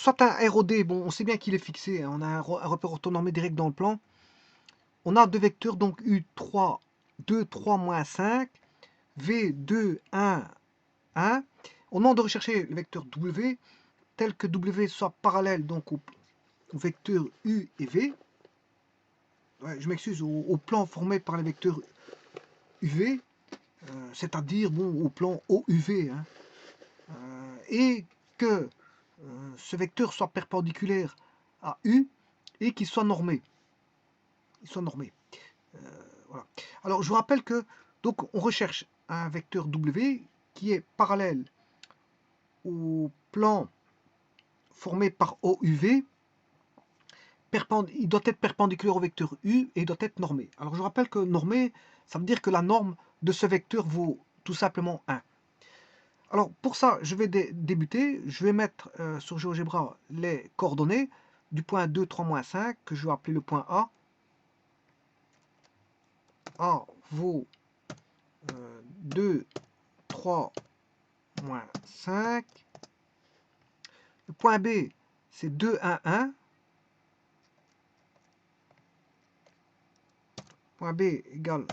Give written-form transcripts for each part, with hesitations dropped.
soit un ROD, bon, on sait bien qu'il est fixé, hein, on a un repère orthonormé direct dans le plan. On a deux vecteurs, donc U3, 2, 3, moins 5, V2, 1, 1. On demande de rechercher le vecteur W, tel que W soit parallèle donc au vecteur U et V. Ouais, je m'excuse, au plan formé par les vecteurs UV, c'est-à-dire bon, au plan OUV, hein, et que ce vecteur soit perpendiculaire à U et qu'il soit normé. Voilà. Alors je vous rappelle que donc on recherche un vecteur W qui est parallèle au plan formé par OUV. Il doit être perpendiculaire au vecteur U et il doit être normé. Alors je vous rappelle que normé, ça veut dire que la norme de ce vecteur vaut tout simplement 1. Alors pour ça, je vais débuter. Je vais mettre sur GeoGebra les coordonnées du point 2, 3, moins 5, que je vais appeler le point A. A vaut 2, 3, moins 5. Le point B, c'est 2, 1, 1. Point B égale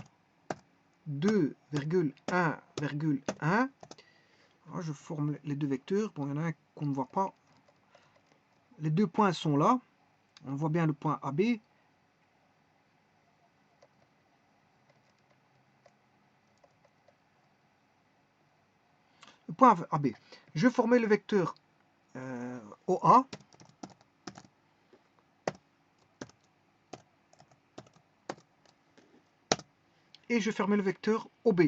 2,1,1. Je forme les deux vecteurs. Bon, il y en a un qu'on ne voit pas. Les deux points sont là. On voit bien le point AB. Le point AB. Je vais former le vecteur OA. Et je vais fermer le vecteur OB.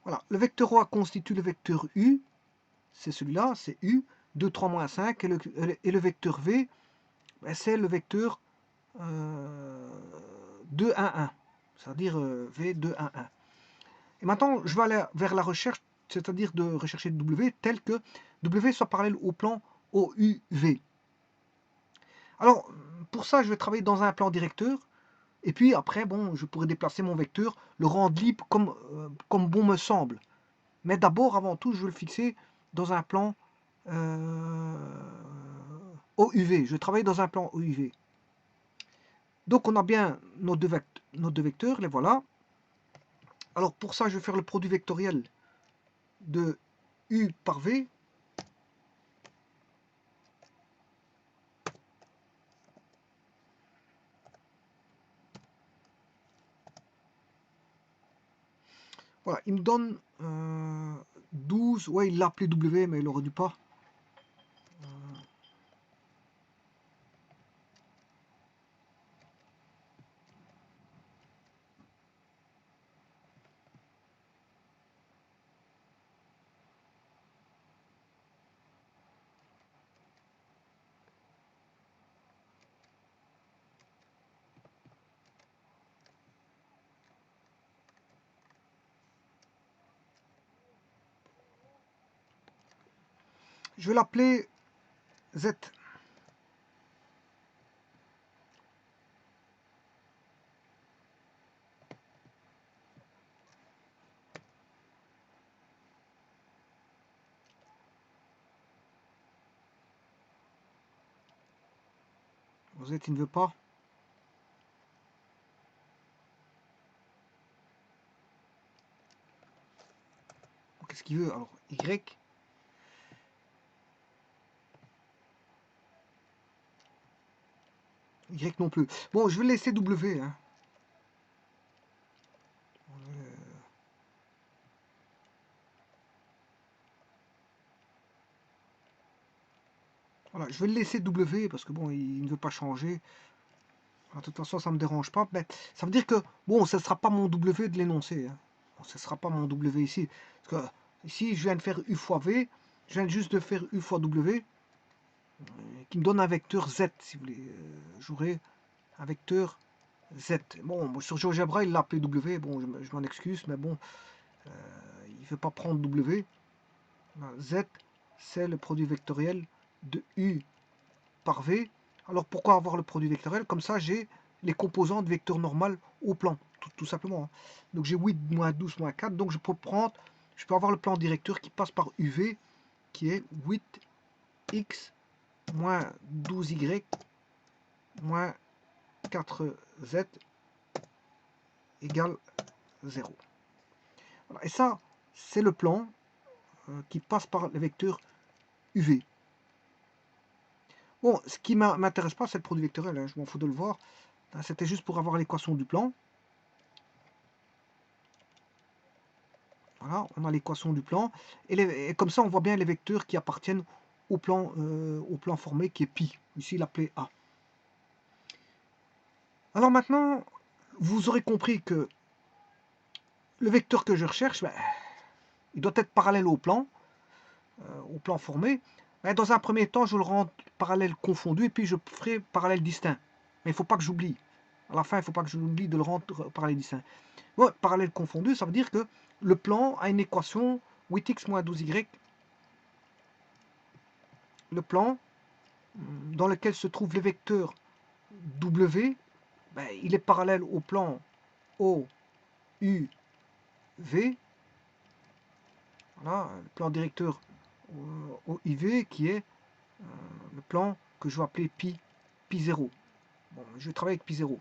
Voilà, le vecteur OA constitue le vecteur U, c'est celui-là, c'est U, 2, 3, moins 5, et le vecteur V, ben, c'est le vecteur 2, 1, 1, c'est-à-dire V, 2, 1, 1. Et maintenant, je vais aller vers la recherche, c'est-à-dire de rechercher W tel que W soit parallèle au plan OUV. Alors, pour ça, je vais travailler dans un plan directeur, et puis après, bon, je pourrais déplacer mon vecteur, le rendre libre comme bon me semble. Mais d'abord, avant tout, je veux le fixer dans un plan OUV. Je vais travailler dans un plan OUV. Donc on a bien nos deux vecteurs, les voilà. Alors pour ça, je vais faire le produit vectoriel de U par V. Voilà, il me donne 12. Ouais, il l'a appelé W, mais il aurait dû pas. Je vais l'appeler Z. Z, il ne veut pas. Qu'est-ce qu'il veut? Alors, Y. Y non plus. Bon, je vais laisser W. Hein. Voilà, je vais le laisser W parce que bon, il ne veut pas changer. De toute façon, ça ne me dérange pas. Mais ça veut dire que, bon, ce ne sera pas mon W de l'énoncer. Hein. Bon, ce ne sera pas mon W ici. Parce que ici, je viens de faire U fois V. Je viens juste de faire U fois W. Qui me donne un vecteur Z, si vous voulez. J'aurai un vecteur Z. Bon, sur GeoGebra, il l'a appelé W. Bon, je m'en excuse, mais bon, il ne veut pas prendre W. Z, c'est le produit vectoriel de U par V. Alors pourquoi avoir le produit vectoriel? Comme ça, j'ai les composants de vecteur normal au plan, tout simplement. Hein. Donc j'ai 8 moins 12 moins 4, donc je peux prendre je peux avoir le plan directeur qui passe par UV, qui est 8x moins 12y moins 4z égale 0. Voilà. Et ça, c'est le plan qui passe par le vecteur UV. Bon, ce qui ne m'intéresse pas, c'est le produit vectoriel, hein, je m'en fous de le voir. C'était juste pour avoir l'équation du plan. Voilà, on a l'équation du plan. Et comme ça, on voit bien les vecteurs qui appartiennent au plan formé, qui est pi. Ici, il appelé A. Alors maintenant, vous aurez compris que le vecteur que je recherche, ben, il doit être parallèle au plan formé. Mais dans un premier temps, je le rends parallèle confondu, et puis je ferai parallèle distinct. Mais il ne faut pas que j'oublie. À la fin, il ne faut pas que j'oublie de le rendre parallèle distinct. Bon, parallèle confondu, ça veut dire que le plan a une équation 8x moins 12y. Le plan dans lequel se trouvent les vecteurs W, ben, il est parallèle au plan OUV. Voilà, le plan directeur OIV qui est le plan que je vais appeler pi 0. Bon, je vais travailler avec pi 0.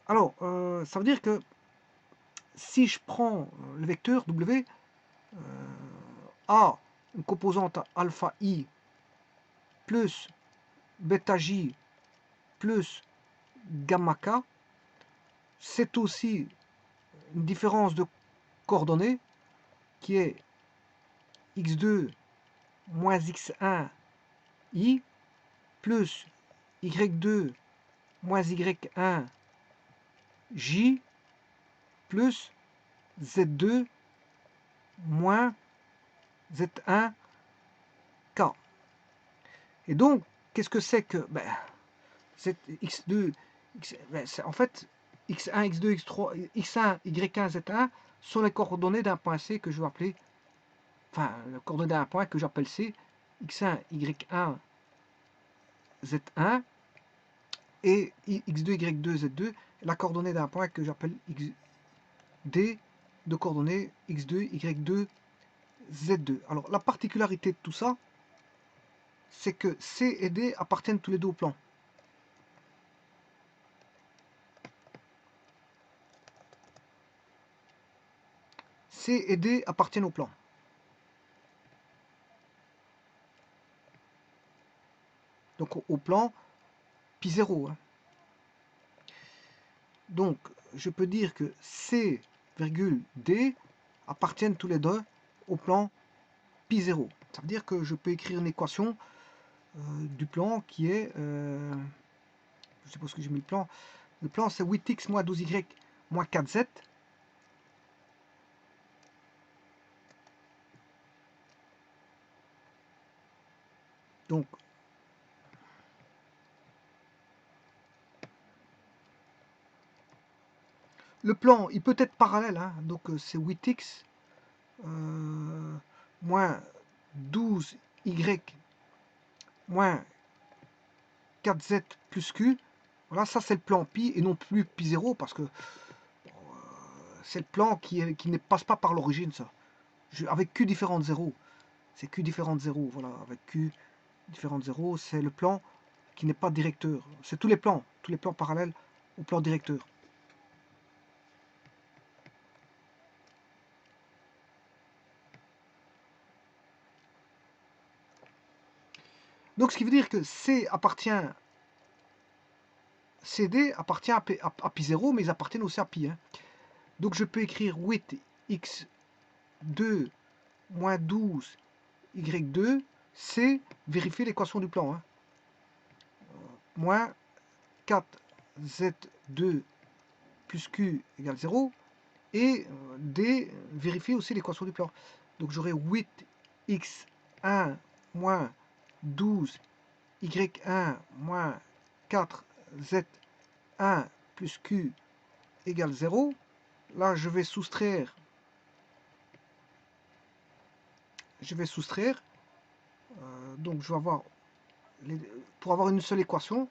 Alors, ça veut dire que si je prends le vecteur W, A, une composante alpha I plus bêta J plus gamma K, c'est aussi une différence de coordonnées qui est x2 moins x1 i plus y2 moins y1 j plus z2 moins z1 k. Et donc, qu'est-ce que c'est que c'est x2, en fait, x1, x2, x3, x1, y1, z1 sont les coordonnées d'un point C que je vais appeler, enfin, les coordonnées d'un point que j'appelle C, x1, y1, z1, et x2, y2, z2, la coordonnée d'un point que j'appelle d de coordonnées x2, y2, z2. Alors, la particularité de tout ça, c'est que C et D appartiennent tous les deux au plan. C et D appartiennent au plan. Donc au plan pi 0. Hein. Donc je peux dire que C, D appartiennent tous les deux au plan pi 0. Ça veut dire que je peux écrire une équation du plan qui est... je sais pas ce que j'ai mis le plan. Le plan c'est 8x moins 12y moins 4z. Donc le plan, il peut être parallèle, hein, donc c'est 8x moins 12y moins 4z plus q. Voilà, ça c'est le plan pi et non plus pi 0 parce que c'est le plan qui ne passe pas par l'origine, ça. Avec q différent de 0. C'est q différent de 0. Voilà, avec q différent de 0, c'est le plan qui n'est pas directeur. C'est tous les plans parallèles au plan directeur. Donc ce qui veut dire que CD appartient à pi 0, mais ils appartiennent aussi à pi. Hein. Donc je peux écrire 8x2 moins 12 y2, c'est vérifier l'équation du plan. Hein. Moins 4z2 plus q égale 0. Et D, vérifier aussi l'équation du plan. Donc j'aurai 8x1 moins 12 y1 moins 4z1 plus q égale 0. Là, je vais soustraire. Donc, je vais avoir, pour avoir une seule équation,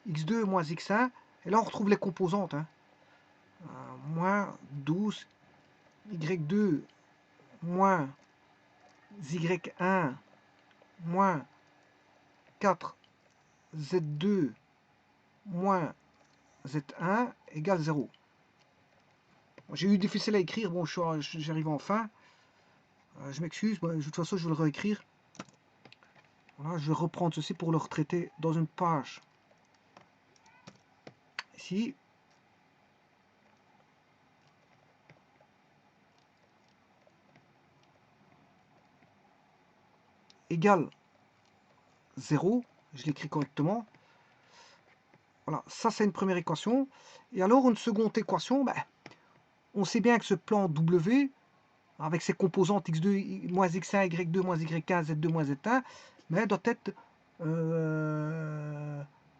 x2 moins x1. Et là, on retrouve les composantes. Hein. Moins 12 y2 moins y1 moins 4z2 moins z1 égale 0. J'ai eu difficile à écrire, bon, j'arrive enfin. Je m'excuse, de toute façon, je vais le réécrire. Voilà, je vais reprendre ceci pour le retraiter dans une page. Ici. Égale 0. Je l'écris correctement. Voilà, ça c'est une première équation. Et alors une seconde équation, on sait bien que ce plan W, avec ses composantes x2 moins x1, y2 moins y1, z2 moins z1, mais doit être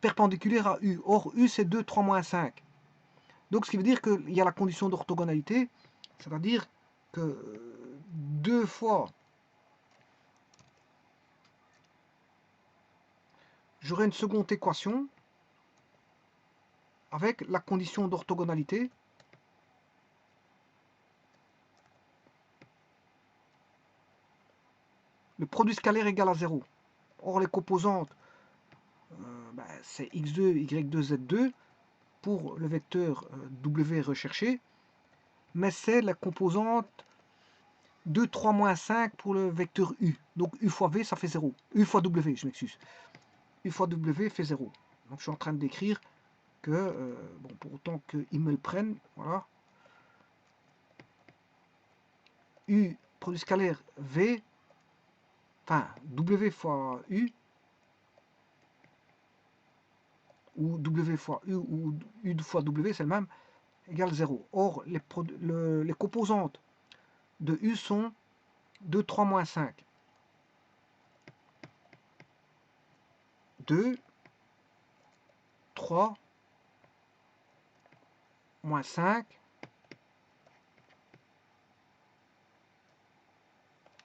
perpendiculaire à U. Or, U, c'est 2, 3, moins 5. Donc, ce qui veut dire qu'il y a la condition d'orthogonalité, c'est-à-dire que 2 fois, j'aurai une seconde équation avec la condition d'orthogonalité. Le produit scalaire égal à 0. Or, les composantes, c'est x2, y2, z2 pour le vecteur W recherché, mais c'est la composante 2, 3, moins 5 pour le vecteur U. Donc U fois V, ça fait 0. U fois W, je m'excuse. U fois W fait 0. Donc je suis en train d'écrire que, bon, pour autant qu'ils me le prennent, voilà. U, produit scalaire V, enfin W fois U, ou W fois U, ou U fois W, c'est le même, égale 0. Or, les composantes de U sont 2, 3, moins 5. 2, 3, moins 5.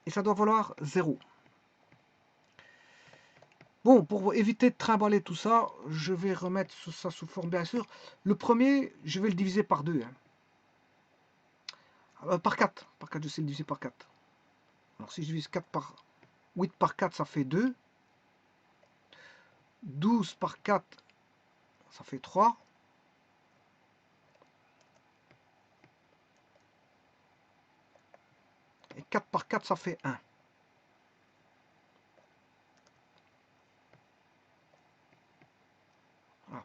Et ça doit valoir 0. Bon, pour éviter de trimballer tout ça, je vais remettre ça sous forme, bien sûr. Le premier, je vais le diviser par 2. Par 4. Par 4, je sais le diviser par 4. Alors si je divise 8 par 4, ça fait 2. 12 par 4, ça fait 3. Et 4 par 4, ça fait 1. Voilà.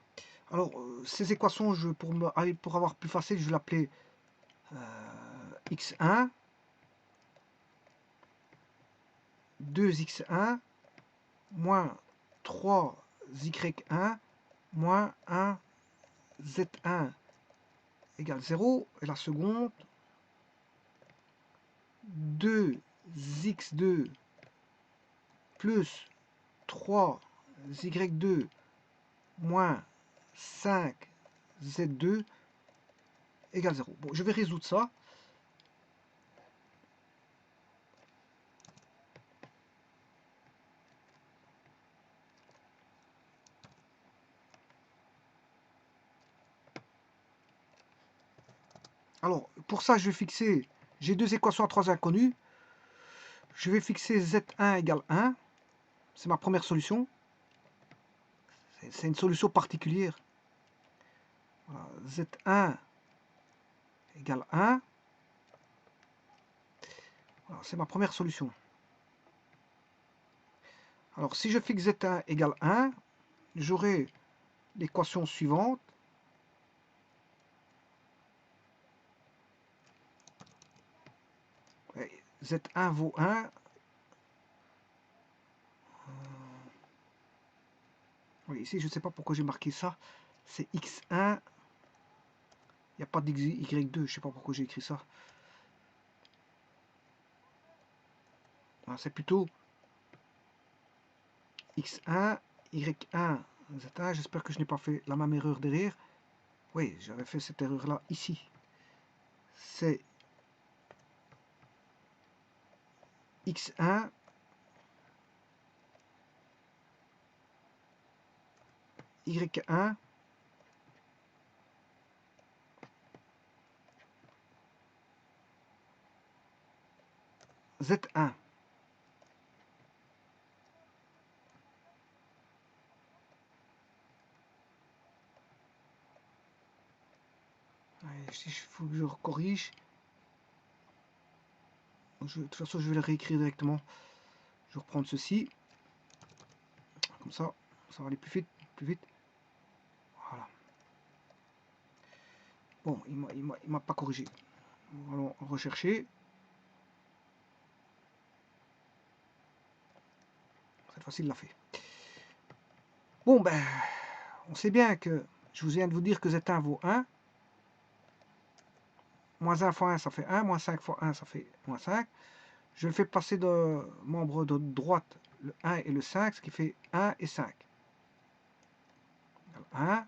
Alors, ces équations, pour avoir plus facile, je vais l'appeler x1, 2x1, moins 3y1, moins 1z1 égale 0. Et la seconde, 2x2 plus 3y2 moins 5z2 égale 0. Bon, je vais résoudre ça. Alors, pour ça, je vais fixer, j'ai deux équations à trois inconnus. Je vais fixer z1 égale 1. C'est ma première solution. C'est une solution particulière. Voilà, z1 égale 1. Voilà, c'est ma première solution. Alors, si je fixe z1 égale 1, j'aurai l'équation suivante. Z1 vaut 1. Oui, ici, je ne sais pas pourquoi j'ai marqué ça. C'est x1. Il n'y a pas d'y2. Je ne sais pas pourquoi j'ai écrit ça. C'est plutôt x1, y1, z1. J'espère que je n'ai pas fait la même erreur derrière. Oui, j'avais fait cette erreur-là ici. C'est x1 y1 Z1. Si il faut que je corrige, de toute façon je vais le réécrire directement. Je vais reprendre ceci, comme ça va aller plus vite, plus vite. Voilà. Bon, il m'a pas corrigé. Allons rechercher. Cette fois-ci, il l'a fait. Bon, ben, on sait bien que je vous viens de vous dire que Z1 vaut 1. Moins 1 fois 1, ça fait 1. Moins 5 fois 1, ça fait moins 5. Je le fais passer de membre de droite, le 1 et le 5, ce qui fait 1 et 5. 1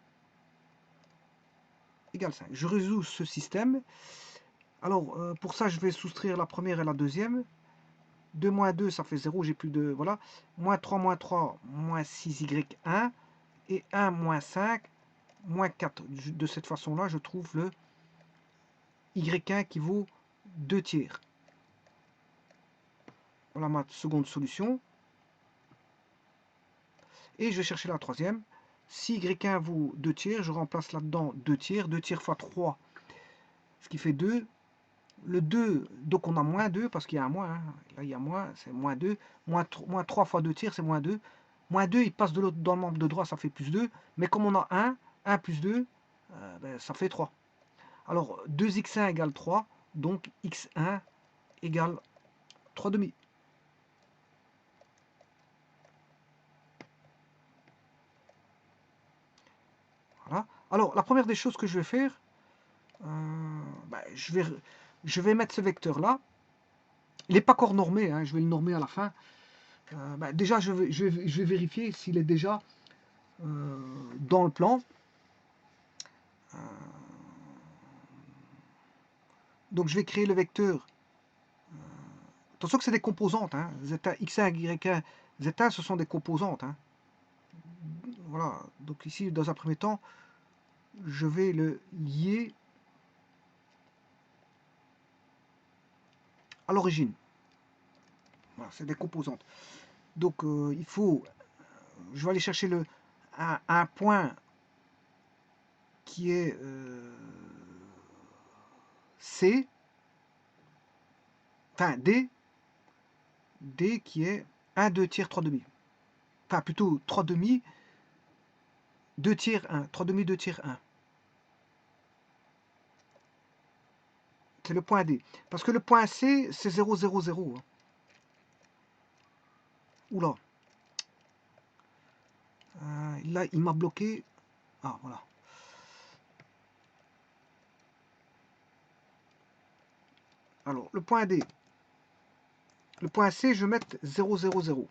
égale 5. Je résous ce système. Alors, pour ça, je vais soustraire la première et la deuxième. 2 moins 2, ça fait 0, j'ai plus de... Voilà. Moins 3, moins 6y1. Et 1 moins 5, moins 4. De cette façon-là, je trouve le y1 qui vaut 2 tiers. Voilà ma seconde solution. Et je vais chercher la troisième. Si y1 vaut 2 tiers, je remplace là-dedans 2 tiers. 2 tiers fois 3, ce qui fait 2. Le 2, donc on a moins 2, parce qu'il y a un moins. Hein. Là, il y a moins, c'est moins 2. Moins 3 fois 2 tiers, c'est moins 2. Moins 2, il passe de l'autre dans le membre de droit, ça fait plus 2. Mais comme on a 1 plus 2, ben, ça fait 3. Alors, 2x1 égale 3. Donc, x1 égale 3 demi. Voilà. Alors, la première des choses que je vais faire, ben, je vais mettre ce vecteur-là. Il n'est pas encore normé, hein, je vais le normer à la fin. Ben, déjà, je vais vérifier s'il est déjà dans le plan. Donc, je vais créer le vecteur. Attention que c'est des composantes. Hein. Z1, X1, Y1, Z1, ce sont des composantes. Hein. Voilà. Donc ici, dans un premier temps, je vais le lier à l'origine. Voilà, c'est des composantes. Donc il faut, je vais aller chercher un point qui est C, enfin D qui est 1, 2 tiers, 3 demi. Enfin plutôt 3 demi, 2 tiers, 1. 3 demi, 2 tiers, 1. C'est le point D. Parce que le point C, c'est 0, 0, 0. Oula. Là, il m'a bloqué. Ah, voilà. Alors, le point D. Le point C, je vais mettre 0, 0, 0.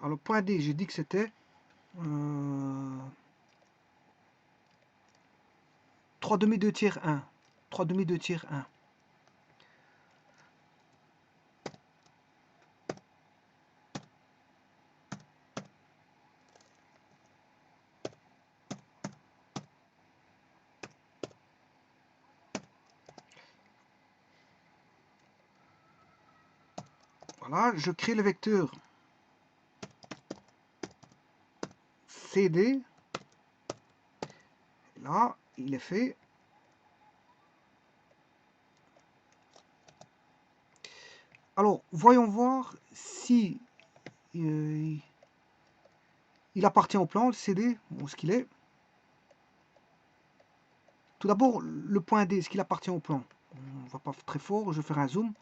Alors, le point D, j'ai dit que c'était 3 demi, 2 tiers, 1. 3 demi, 2 tiers, 1. Voilà, je crée le vecteur CD. Là, il est fait. Alors, voyons voir si il appartient au plan, le CD, où est-ce qu'il est. Tout d'abord, le point D, est-ce qu'il appartient au plan? On ne va pas très fort, je vais faire un zoom.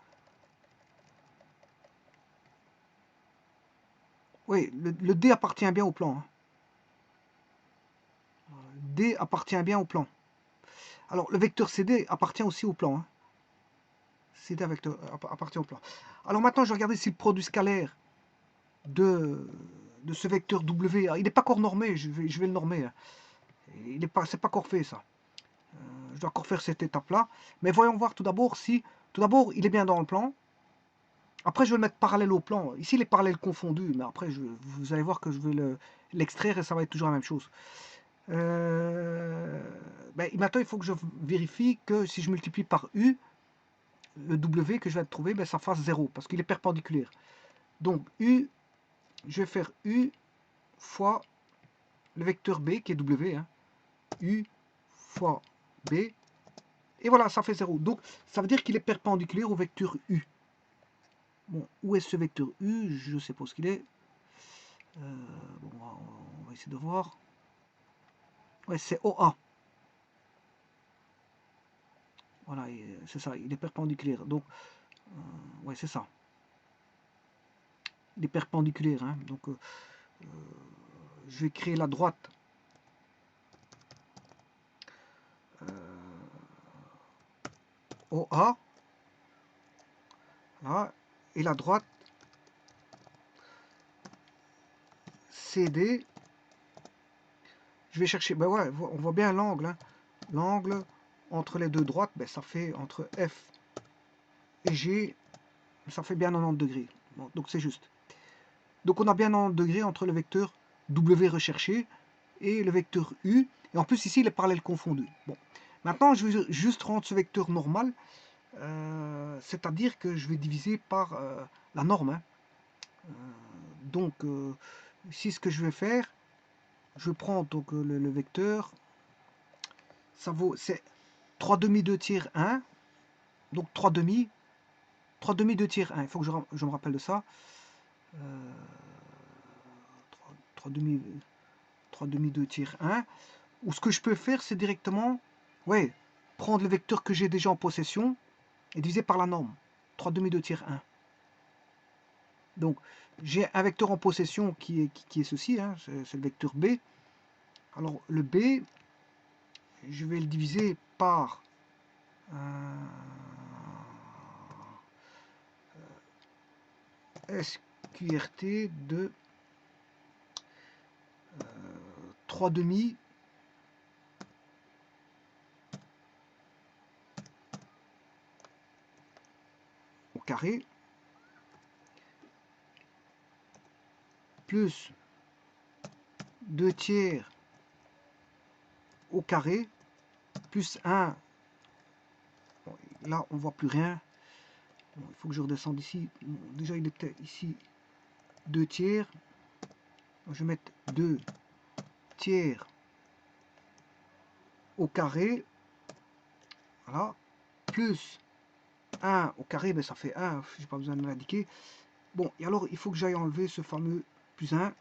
Oui, le D appartient bien au plan. Hein. D appartient bien au plan. Alors, le vecteur CD appartient aussi au plan. Hein. CD appartient au plan. Alors maintenant, je vais regarder si le produit scalaire de ce vecteur W, il n'est pas encore normé, je vais le normer. Hein. C'est pas encore fait ça. Je dois encore faire cette étape-là. Mais voyons voir tout d'abord si, tout d'abord, il est bien dans le plan. Après, je vais le mettre parallèle au plan. Ici, les parallèles confondus, mais après, vous allez voir que je vais l'extraire et ça va être toujours la même chose. Ben, maintenant, il faut que je vérifie que si je multiplie par U, le W que je viens de trouver, ben, ça fasse 0, parce qu'il est perpendiculaire. Donc, U, je vais faire U fois le vecteur B, qui est W, hein. U fois B, et voilà, ça fait 0. Donc, ça veut dire qu'il est perpendiculaire au vecteur U. Bon, où est ce vecteur U? Je ne sais pas ce qu'il est. Bon, on va essayer de voir. Ouais, c'est OA. Voilà, c'est ça, il est perpendiculaire. Donc, ouais, c'est ça. Il est perpendiculaire. Hein. Donc, je vais créer la droite. OA. Là, et la droite CD. Je vais chercher, ben ouais, on voit bien l'angle. Hein. L'angle entre les deux droites, ben ça fait entre F et G, ça fait bien 90 degrés. Bon, donc c'est juste. Donc on a bien 90 degrés entre le vecteur W recherché et le vecteur U. Et en plus ici, les parallèles confondus. Bon. Maintenant, je vais juste rendre ce vecteur normal. C'est-à-dire que je vais diviser par la norme. Hein. Donc, ici, ce que je vais faire, je prends donc le vecteur. Ça vaut, c'est 3 demi 2 tiers 1. Donc 3 demi. 3 demi 2 tiers 1. Il faut que je me rappelle de ça. 3 demi 2 tiers 1. Ou ce que je peux faire, c'est directement, ouais, prendre le vecteur que j'ai déjà en possession et diviser par la norme. 3 demi 2 tiers 1. Donc, j'ai un vecteur en possession qui est ceci, hein, c'est le vecteur B. Alors, le B, je vais le diviser par SQRT de 3 demi au carré plus 2 tiers au carré plus 1. Bon, là, on voit plus rien. Bon, il faut que je redescende ici. Bon, déjà, il était ici 2 tiers. Je vais mettre 2 tiers au carré. Voilà. Plus 1 au carré, ben ça fait 1. J'ai pas besoin de l'indiquer. Bon, et alors, il faut que j'aille enlever ce fameux plus 1.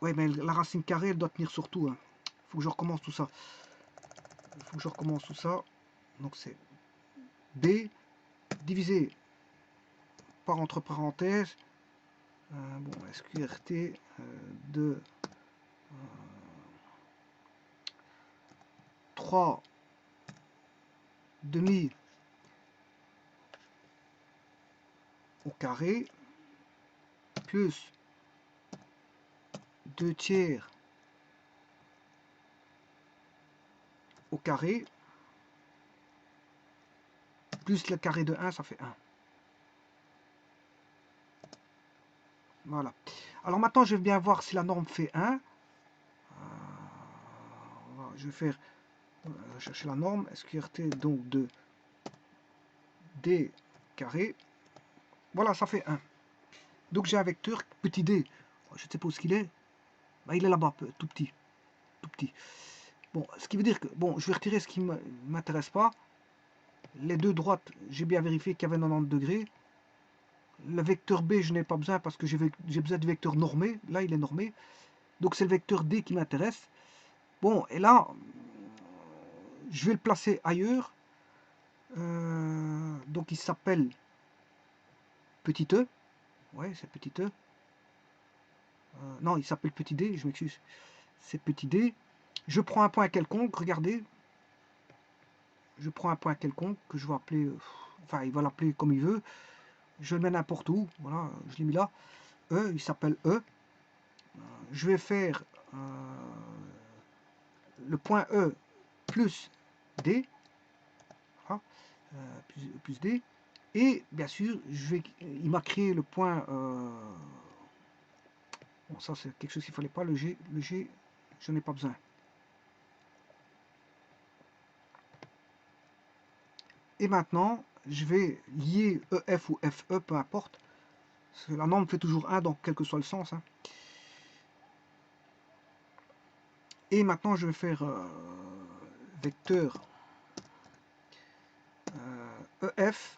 Ouais, mais la racine carrée, elle doit tenir sur tout. Hein. Il faut que je recommence tout ça. Il faut que je recommence tout ça. Donc, c'est B divisé par entre parenthèses. Bon, SQRT de 3 demi au carré plus 2 tiers au carré plus le carré de 1, ça fait 1. Voilà. Alors maintenant, je vais bien voir si la norme fait 1. Je vais faire chercher la norme, SQRT donc de D carré. Voilà, ça fait 1. Donc j'ai un vecteur petit d. Je ne sais pas où qu'il est. Ben, il est là-bas, tout petit. Tout petit. Bon, ce qui veut dire que, bon, je vais retirer ce qui ne m'intéresse pas. Les deux droites, j'ai bien vérifié qu'il y avait 90 degrés. Le vecteur B, je n'ai pas besoin parce que j'ai besoin du vecteur normé. Là, il est normé. Donc c'est le vecteur D qui m'intéresse. Bon, et là, je vais le placer ailleurs. Donc il s'appelle petit e. Ouais, c'est petit e. Non, il s'appelle petit d, je m'excuse. C'est petit d. Je prends un point quelconque, regardez. Je prends un point quelconque que je vais appeler. Enfin, il va l'appeler comme il veut. Je le mets n'importe où. Voilà, je l'ai mis là. E, il s'appelle E. Je vais faire le point E plus D. Voilà, plus D. Et bien sûr, il m'a créé le point. Bon, ça c'est quelque chose qu'il fallait pas. Le G, je n'ai pas besoin. Et maintenant, je vais lier EF ou FE, peu importe. Parce que la norme fait toujours 1, donc quel que soit le sens. Hein. Et maintenant, je vais faire vecteur EF.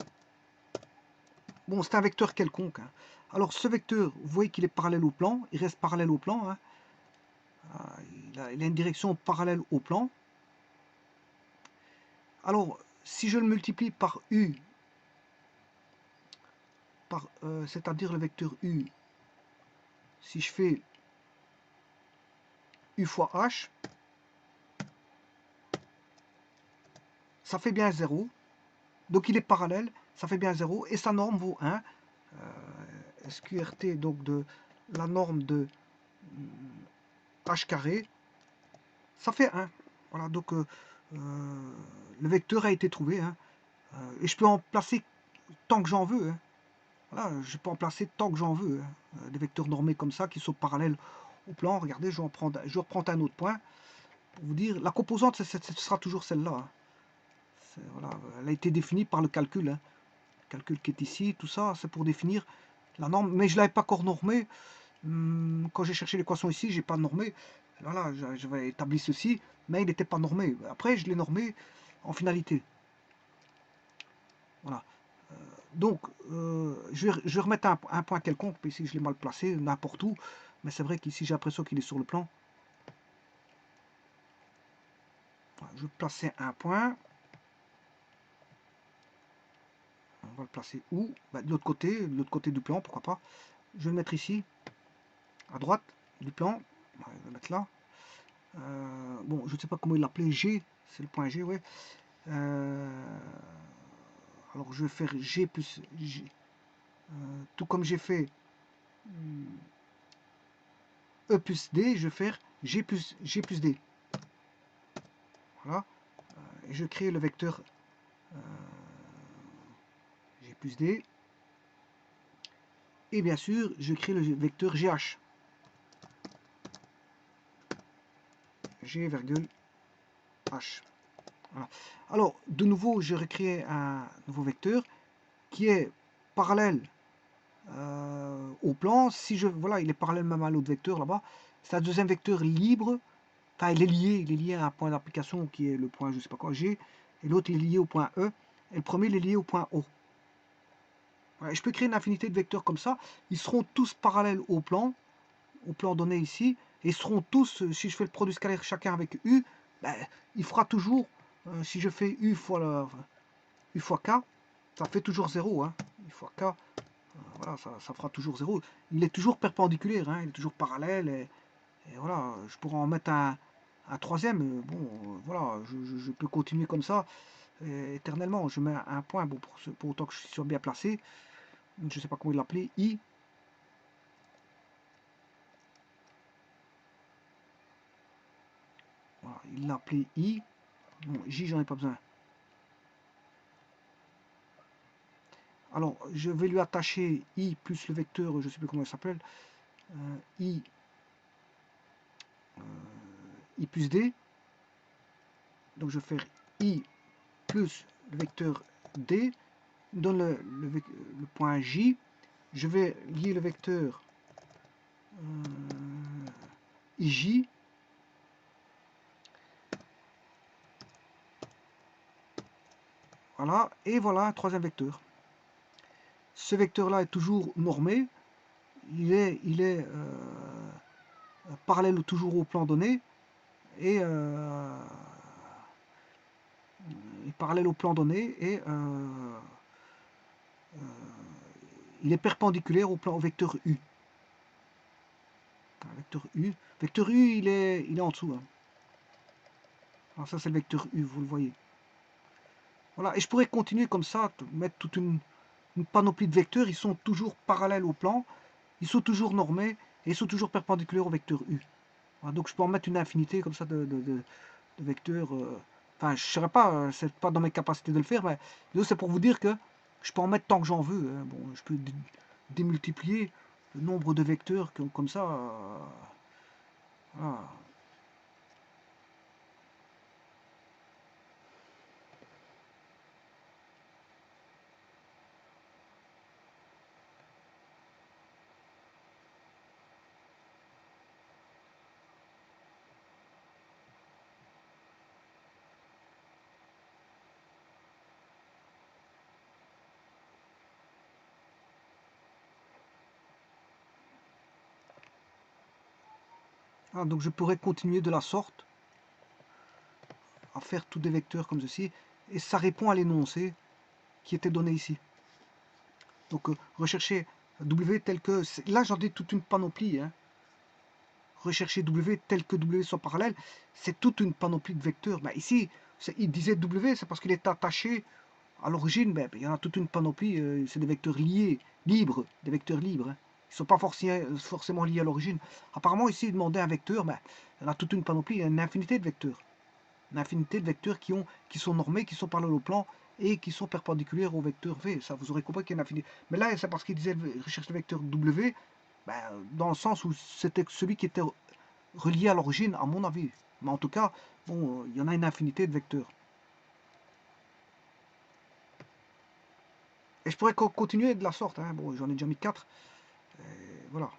Bon, c'est un vecteur quelconque. Hein. Alors, ce vecteur, vous voyez qu'il est parallèle au plan. Il reste parallèle au plan. Hein. Il a une direction parallèle au plan. Alors, si je le multiplie par U, c'est-à-dire le vecteur U, si je fais U fois H, ça fait bien 0. Donc il est parallèle, ça fait bien 0. Et sa norme vaut 1. SQRT, donc de la norme de H carré, ça fait 1. Voilà, donc le vecteur a été trouvé. Hein. Et je peux en placer tant que j'en veux. Hein. Voilà, je peux en placer tant que j'en veux. Hein. Des vecteurs normés comme ça qui sont parallèles au plan. Regardez, je reprends un autre point pour vous dire. La composante, ce sera toujours celle-là. Hein. Voilà, elle a été définie par le calcul. Hein. Le calcul qui est ici, tout ça, c'est pour définir la norme. Mais je ne l'avais pas encore normée. Quand j'ai cherché l'équation ici, j'ai pas normé. Voilà, j'avais établi ceci, mais il n'était pas normé. Après, je l'ai normé en finalité. Voilà. Donc, je vais remettre un point quelconque, ici je l'ai mal placé, n'importe où, mais c'est vrai qu'ici j'ai l'impression qu'il est sur le plan. Voilà, je vais placer un point. On va le placer où? De l'autre côté du plan, pourquoi pas. Je vais le mettre ici, à droite du plan. On va le mettre là. Bon, je ne sais pas comment il l'appelait, G, c'est le point G, ouais. Alors je vais faire G plus G. Tout comme j'ai fait E plus D, je vais faire G plus D. Voilà. Et je crée le vecteur G plus D. Et bien sûr, je crée le vecteur GH. G, H. Voilà. Alors, de nouveau, je recrée un nouveau vecteur qui est parallèle au plan. Si je, voilà, il est parallèle même à l'autre vecteur là-bas. C'est un deuxième vecteur libre. Enfin, il est lié à un point d'application qui est le point, je sais pas quoi, G. Et l'autre est lié au point E. Et le premier, il est lié au point O. Voilà, je peux créer une infinité de vecteurs comme ça. Ils seront tous parallèles au plan donné ici. Et ils seront tous, si je fais le produit scalaire chacun avec U, ben, il fera toujours, si je fais U fois K, ça fait toujours 0. Hein. U fois K, voilà, ça fera toujours 0. Il est toujours perpendiculaire, hein, il est toujours parallèle. Et voilà, je pourrais en mettre un troisième. Bon, voilà, je peux continuer comme ça éternellement. Je mets un point, bon, pour autant que je sois bien placé. Je ne sais pas comment il l'appelait, I. Voilà, il l'a appelé I. Bon, J, j'en ai pas besoin. Alors, je vais lui attacher I plus le vecteur, je ne sais plus comment il s'appelle, I, I plus D. Donc, je vais faire I plus le vecteur D, donne le point J. Je vais lier le vecteur IJ. Voilà, et voilà un troisième vecteur. Ce vecteur-là est toujours normé. Il est parallèle toujours au plan donné. Et parallèle au plan donné. Et il est perpendiculaire au vecteur U. Vecteur U, il est en dessous. Hein. Alors ça, c'est le vecteur U, vous le voyez. Voilà, et je pourrais continuer comme ça, mettre toute une panoplie de vecteurs. Ils sont toujours parallèles au plan, ils sont toujours normés, et ils sont toujours perpendiculaires au vecteur U. Voilà, donc je peux en mettre une infinité comme ça de vecteurs. Enfin, je ne saurais pas, c'est pas dans mes capacités de le faire, mais c'est pour vous dire que Je peux en mettre tant que j'en veux, hein. Bon, je peux démultiplier le nombre de vecteurs comme ça. Voilà. Ah, donc je pourrais continuer de la sorte à faire tous des vecteurs comme ceci, et ça répond à l'énoncé qui était donné ici. Donc rechercher W tel que... Là j'en ai toute une panoplie. Hein. Rechercher W tel que W soit parallèle, c'est toute une panoplie de vecteurs. Ben, ici, il disait W, c'est parce qu'il est attaché à l'origine. Ben, il y en a toute une panoplie, c'est des vecteurs liés, libres, des vecteurs libres. Hein. Ils ne sont pas forcément liés à l'origine. Apparemment, ici, il demandait un vecteur, ben, il y en a toute une panoplie, il y a une infinité de vecteurs. Une infinité de vecteurs qui sont normés, qui sont parallèles au plan et qui sont perpendiculaires au vecteur V. Ça, vous aurez compris qu'il y a une infinité. Mais là, c'est parce qu'il disait recherche le vecteur W, ben, dans le sens où c'était celui qui était relié à l'origine, à mon avis. Mais en tout cas, bon, il y en a une infinité de vecteurs. Et je pourrais continuer de la sorte. Hein. Bon, j'en ai déjà mis 4. Voilà.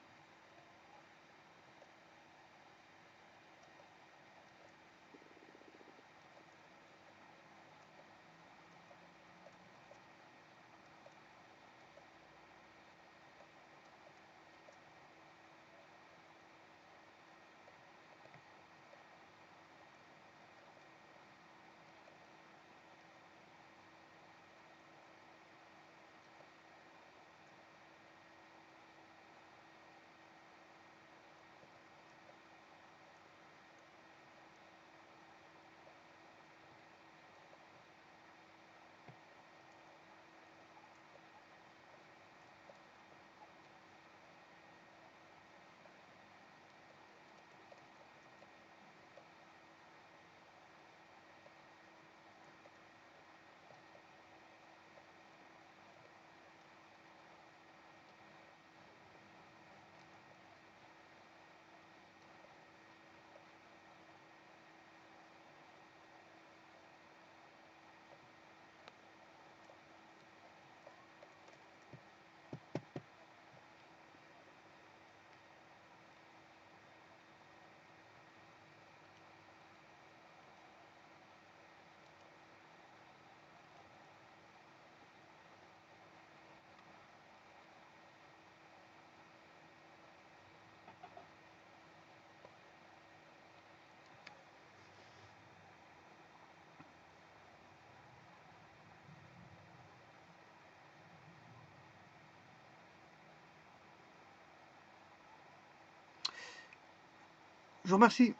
Je vous remercie.